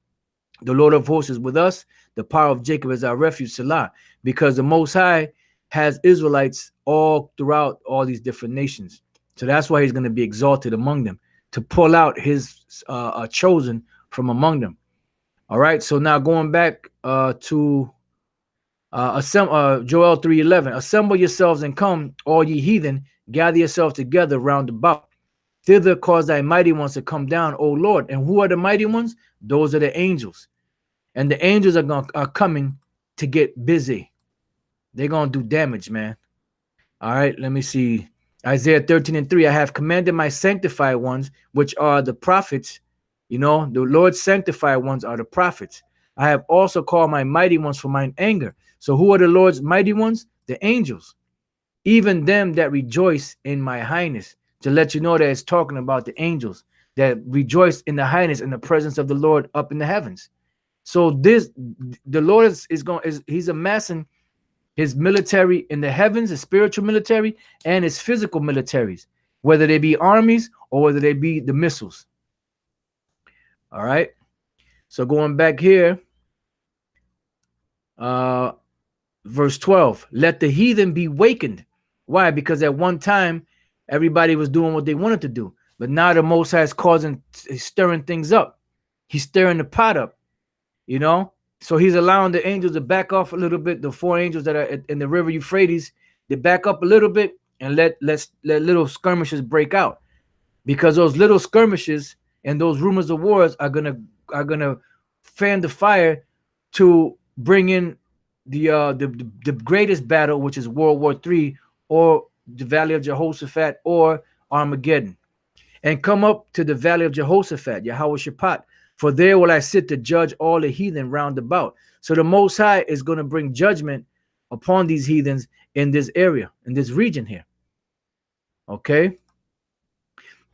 The Lord of hosts is with us. The power of Jacob is our refuge, Salah. Because the Most High has Israelites all throughout all these different nations. So that's why he's going to be exalted among them, to pull out his chosen from among them. All right. So now going back to Joel 3:11, assemble yourselves and come, all ye heathen, gather yourselves together round about. Thither cause thy mighty ones to come down, O Lord. And who are the mighty ones? Those are the angels. And the angels are coming to get busy. They're going to do damage, man. All right, let me see. Isaiah 13:3, I have commanded my sanctified ones, which are the prophets. You know, the Lord's sanctified ones are the prophets. I have also called my mighty ones for mine anger. So who are the Lord's mighty ones? The angels. Even them that rejoice in my highness. To let you know that it's talking about the angels that rejoice in the highness in the presence of the Lord up in the heavens. So the Lord he's amassing his military in the heavens, his spiritual military, and his physical militaries, whether they be armies or whether they be the missiles. All right. So going back here, verse 12, let the heathen be wakened. Why? Because at one time, everybody was doing what they wanted to do. But now the Most High is stirring things up. He's stirring the pot up, you know? So he's allowing the angels to back off a little bit. The 4 angels that are in the river Euphrates, they back up a little bit and let little skirmishes break out, because those little skirmishes and those rumors of wars are gonna fan the fire to bring in the greatest battle, which is World War III, or the Valley of Jehoshaphat, or Armageddon. And come up to the Valley of Jehoshaphat, Jehoshaphat, for there will I sit to judge all the heathen round about. So the Most High is going to bring judgment upon these heathens in this area, in this region here. Okay.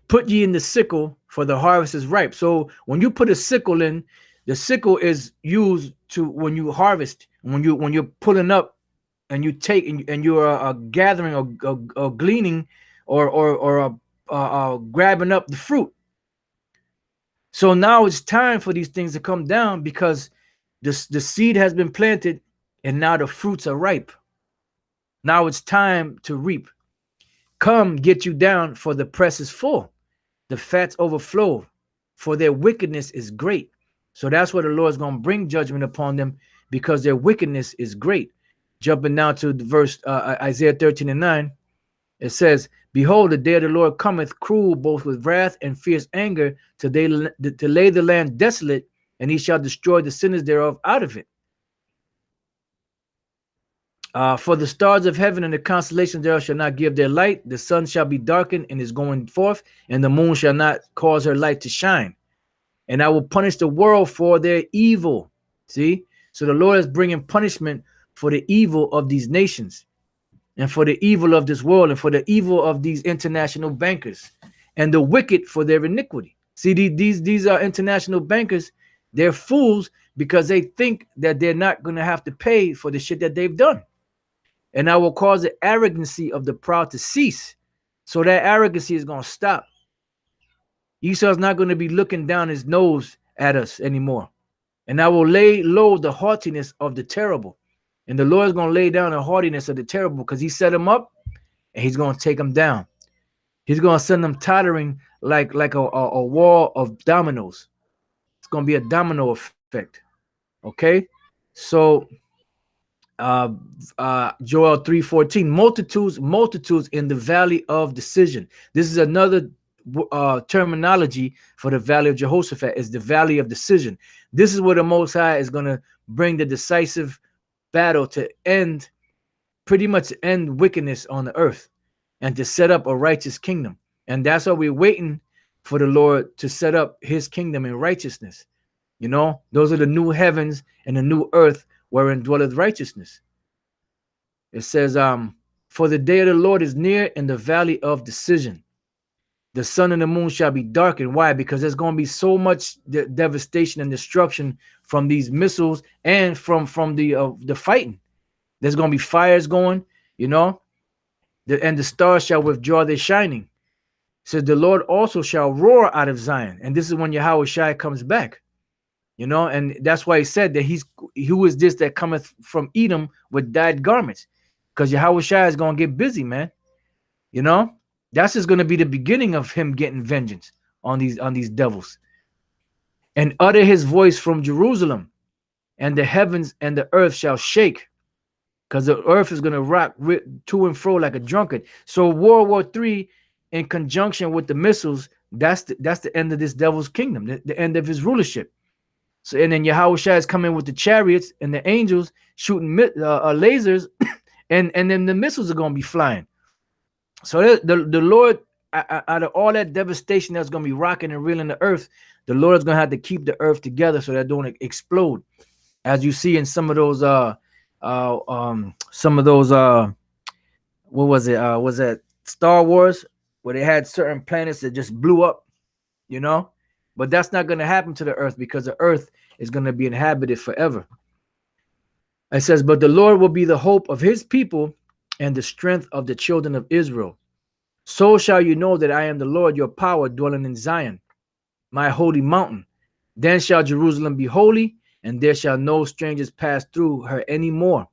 Put ye in the sickle, for the harvest is ripe. So when you put a sickle in, the sickle is used to when you harvest, when you're pulling up and you take and you're gathering or gleaning or grabbing up the fruit. So now it's time for these things to come down, because the seed has been planted and now the fruits are ripe. Now it's time to reap. Come, get you down, for the press is full. The fats overflow, for their wickedness is great. So that's where the Lord is going to bring judgment upon them, because their wickedness is great. Jumping now to the verse Isaiah 13:9, it says, behold, the day of the Lord cometh, cruel, both with wrath and fierce anger, to lay the land desolate, and he shall destroy the sinners thereof out of it. For the stars of heaven and the constellations thereof shall not give their light. The sun shall be darkened in his going forth, and the moon shall not cause her light to shine. And I will punish the world for their evil. See? So the Lord is bringing punishment for the evil of these nations, and for the evil of this world, and for the evil of these international bankers, and the wicked for their iniquity. See, these are international bankers. They're fools, because they think that they're not going to have to pay for the shit that they've done. And I will cause the arrogancy of the proud to cease. So that arrogancy is going to stop. Esau's not going to be looking down his nose at us anymore. And I will lay low the haughtiness of the terrible. And the Lord is going to lay down the haughtiness of the terrible, because he set them up and he's going to take them down. He's going to send them tottering like a wall of dominoes. It's going to be a domino effect. Okay? So Joel 3:14, multitudes in the valley of decision. This is another terminology for the valley of Jehoshaphat, is the valley of decision. This is where the Most High is going to bring the decisive battle to pretty much end wickedness on the earth, and to set up a righteous kingdom. And that's why we're waiting for the Lord to set up his kingdom in righteousness. You know, those are the new heavens and the new earth wherein dwelleth righteousness. It says, for the day of the Lord is near in the valley of decision. The sun and the moon shall be darkened. Why? Because there's going to be so much devastation and destruction from these missiles and from the fighting. There's going to be fires going, you know, and the stars shall withdraw their shining. It says the Lord also shall roar out of Zion. And this is when Yahweh Shai comes back. You know, and that's why he said that who is this that cometh from Edom with dyed garments? Because Yahushua is gonna get busy, man. You know, that's just gonna be the beginning of him getting vengeance on these devils. And utter his voice from Jerusalem, and the heavens and the earth shall shake, because the earth is gonna rock to and fro like a drunkard. So World War III, in conjunction with the missiles, that's the end of this devil's kingdom, the end of his rulership. So, and then Yahushua is coming with the chariots and the angels shooting lasers, and then the missiles are going to be flying. So the Lord, out of all that devastation that's going to be rocking and reeling the earth, the Lord is going to have to keep the earth together so that don't explode, as you see in some of those what was it? Was that Star Wars, where they had certain planets that just blew up, you know? But that's not going to happen to the earth, because the earth is going to be inhabited forever. It says, but the Lord will be the hope of his people and the strength of the children of Israel. So shall you know that I am the Lord, your power, dwelling in Zion, my holy mountain. Then shall Jerusalem be holy, and there shall no strangers pass through her any more.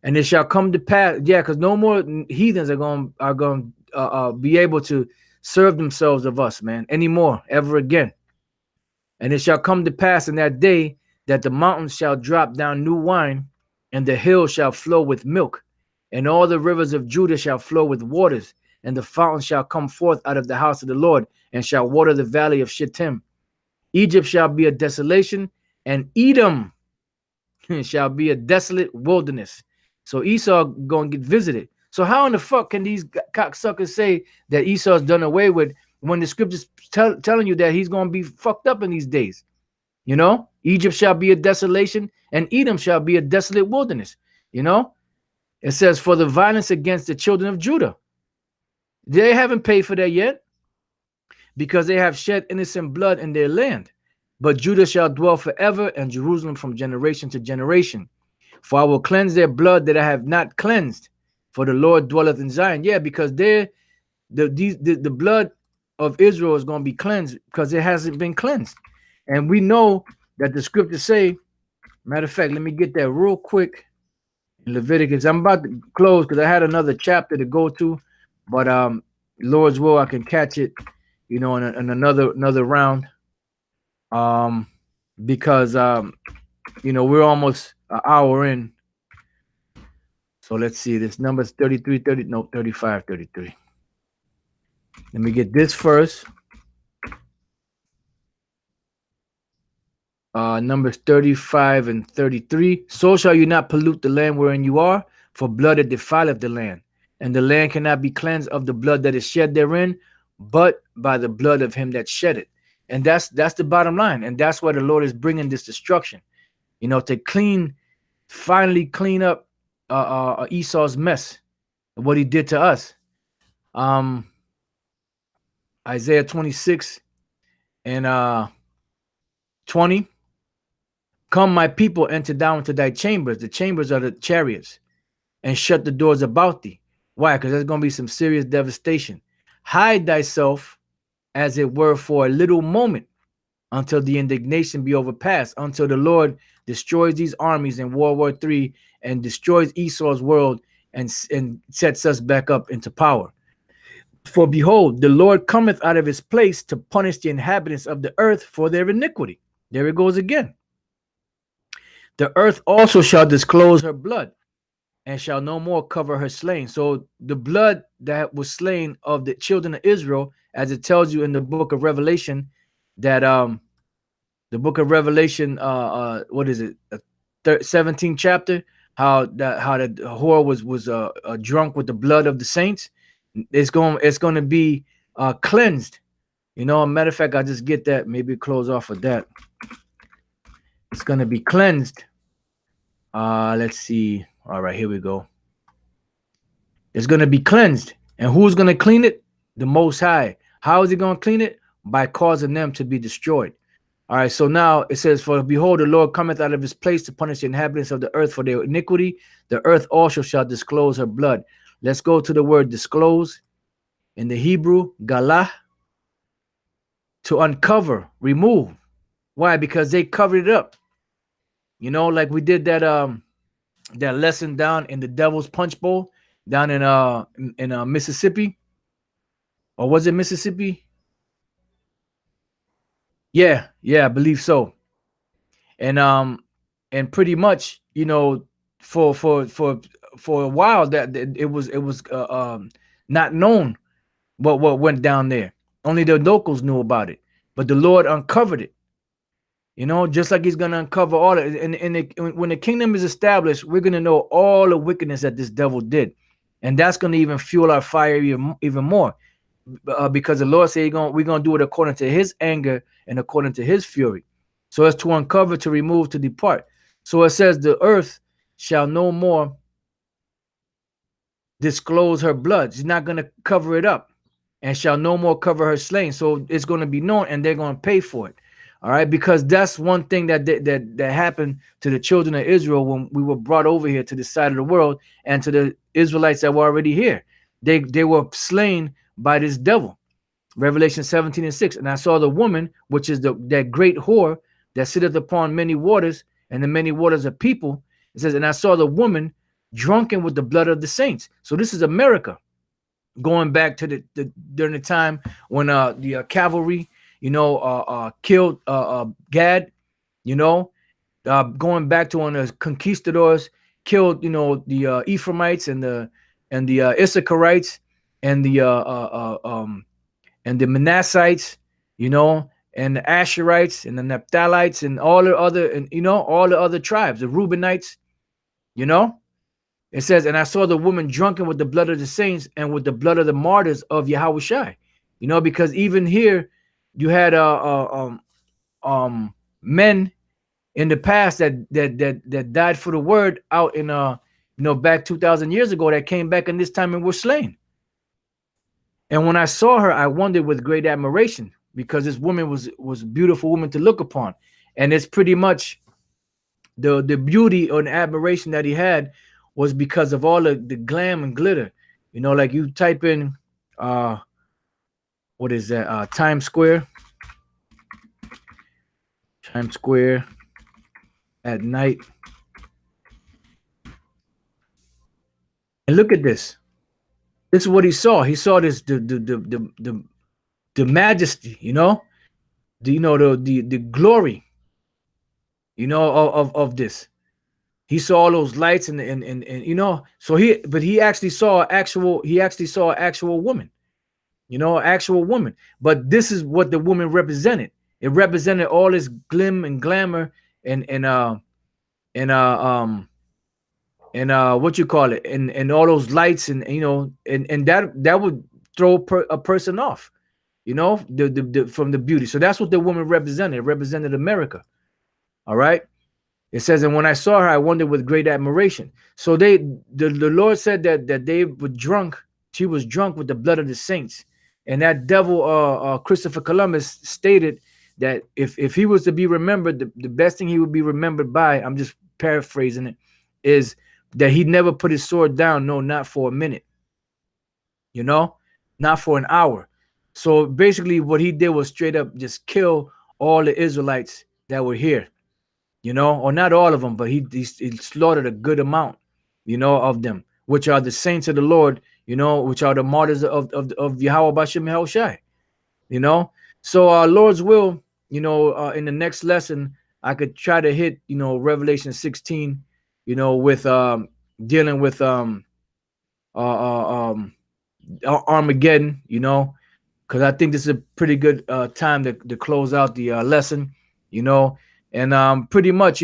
And it shall come to pass, yeah, because no more heathens are going to be able to serve themselves of us, man, anymore, ever again. And it shall come to pass in that day that the mountains shall drop down new wine, and the hills shall flow with milk, and all the rivers of Judah shall flow with waters, and the fountains shall come forth out of the house of the Lord, and shall water the valley of Shittim. Egypt shall be a desolation, and Edom shall be a desolate wilderness. So Esau gonna get visited. So how in the fuck can these cocksuckers say that Esau's done away with, when the scriptures telling you that he's gonna be fucked up in these days? You know, Egypt shall be a desolation, and Edom shall be a desolate wilderness. You know, it says, for the violence against the children of Judah, they haven't paid for that yet, because they have shed innocent blood in their land. But Judah shall dwell forever, and Jerusalem from generation to generation. For I will cleanse their blood that I have not cleansed, for the Lord dwelleth in Zion. Yeah, because the blood of Israel is going to be cleansed, because it hasn't been cleansed. And we know that the scriptures say, matter of fact, let me get that real quick in Leviticus. I'm about to close because I had another chapter to go to, but Lord's will, I can catch it, you know, in another round. Because you know, we're almost an hour in. So let's see, this number's 33, 30, no, 35, 33. Let me get this first. Numbers 35 and 33. So shall you not pollute the land wherein you are, for blood it defileth the land. And the land cannot be cleansed of the blood that is shed therein, but by the blood of him that shed it. And that's the bottom line. And that's why the Lord is bringing this destruction, you know, to finally clean up Esau's mess, what he did to us. Isaiah 26 and 20. Come, my people, enter down into thy chambers. The chambers are the chariots, and shut the doors about thee. Why? Because there's going to be some serious devastation. Hide thyself, as it were, for a little moment, until the indignation be overpassed, until the Lord destroys these armies in World War III and destroys Esau's world and sets us back up into power. For behold, the Lord cometh out of his place to punish the inhabitants of the earth for their iniquity. There it goes again. The earth also shall disclose her blood, and shall no more cover her slain. So the blood that was slain of the children of Israel, as it tells you in the book of Revelation, that the book of Revelation, what is it, 17th chapter, how the whore was drunk with the blood of the saints. It's going to be cleansed. You know, a matter of fact, I just get that. Maybe close off of that. It's going to be cleansed. Let's see. All right, here we go. It's going to be cleansed. And who's going to clean it? The Most High. How is he going to clean it? By causing them to be destroyed. All right, so now it says, for behold, the Lord cometh out of his place to punish the inhabitants of the earth for their iniquity. The earth also shall disclose her blood. Let's go to the word disclose. In the Hebrew, galah, to uncover, remove. Why? Because they covered it up. Like we did that lesson down in the Devil's Punch Bowl down in Mississippi, or was it Mississippi? Yeah, yeah, I believe so. And pretty much, for for a while that it was not known what went down there. Only the locals knew about it, but the Lord uncovered it. Just like He's gonna uncover all it. And when the kingdom is established, we're gonna know all the wickedness that this devil did, and that's gonna even fuel our fire even more, because the Lord said we're gonna do it according to His anger and according to His fury. So as to uncover, to remove, to depart. So it says the earth shall no more disclose her blood. She's not gonna cover it up, and shall no more cover her slain. So it's gonna be known, and they're gonna pay for it. All right, because that's one thing that happened to the children of Israel when we were brought over here to the side of the world, and to the Israelites that were already here. They were slain by this devil. Revelation 17:6. And I saw the woman, which is that great whore that sitteth upon many waters, and the many waters of people. It says, and I saw the woman drunken with the blood of the saints. So this is America, going back to the during the time when the cavalry, killed Gad, going back to when the conquistadors killed, the Ephraimites and the Issacharites and the Manassites, and the Asherites and the Naphtalites and all the other, and all the other tribes, the Reubenites. It says, and I saw the woman drunken with the blood of the saints and with the blood of the martyrs of Yahushai. Because even here you had men in the past that died for the word out in back 2,000 years ago, that came back in this time and were slain. And when I saw her, I wondered with great admiration, because this woman was a beautiful woman to look upon. And it's pretty much the beauty or the admiration that he had was because of all the glam and glitter. Like you type in what is that? Times Square at night. And look at this. This is what he saw. He saw this the majesty, the glory, of this. He saw all those lights and so he actually saw an actual woman, actual woman. But this is what the woman represented. It represented all this glim and glamour and what you call it, and all those lights and and that would throw a person off, from the beauty. So that's what the woman represented. It represented America. All right. It says, and when I saw her, I wondered with great admiration. So the Lord said that they were drunk. She was drunk with the blood of the saints. And that devil, Christopher Columbus, stated that if he was to be remembered, the best thing he would be remembered by, I'm just paraphrasing it, is that he never put his sword down. No, not for a minute, not for an hour. So basically what he did was straight up just kill all the Israelites that were here. Or not all of them, but he slaughtered a good amount, of them, which are the saints of the Lord, which are the martyrs of Yahweh Bashem Yahushai, So Lord's will, in the next lesson, I could try to hit, Revelation 16, with dealing with Armageddon, because I think this is a pretty good time to close out the lesson, and pretty much,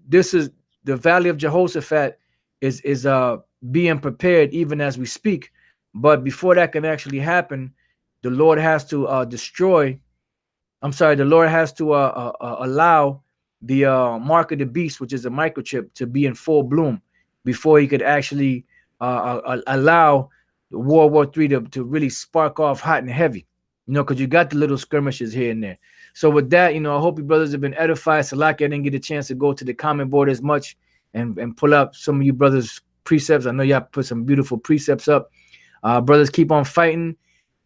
this is the Valley of Jehoshaphat is being prepared even as we speak. But before that can actually happen, the Lord has to the Lord has to allow the mark of the beast, which is a microchip, to be in full bloom before he could actually allow World War III to really spark off hot and heavy, because you got the little skirmishes here and there. So with that, I hope you brothers have been edified. Salaki, I didn't get a chance to go to the comment board as much and pull up some of you brothers' precepts. I know y'all put some beautiful precepts up. Brothers, keep on fighting,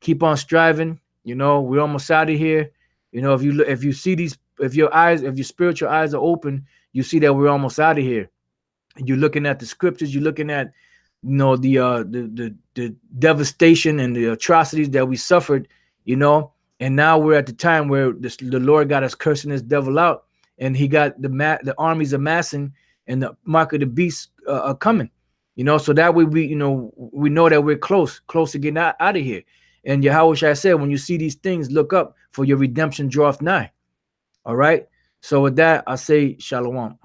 keep on striving. We're almost out of here. You know, if you see these, if your spiritual eyes are open, you see that we're almost out of here. You're looking at the scriptures, you're looking at, you know, the devastation and the atrocities that we suffered, you know, and now we're at the time where the Lord got us cursing this devil out, and he got the armies amassing, and the mark of the beast are coming, you know, so that way we know that we're close to getting out of here. And Yahweh said, when you see these things, look up, for your redemption draweth nigh. All right. So with that, I say shalom.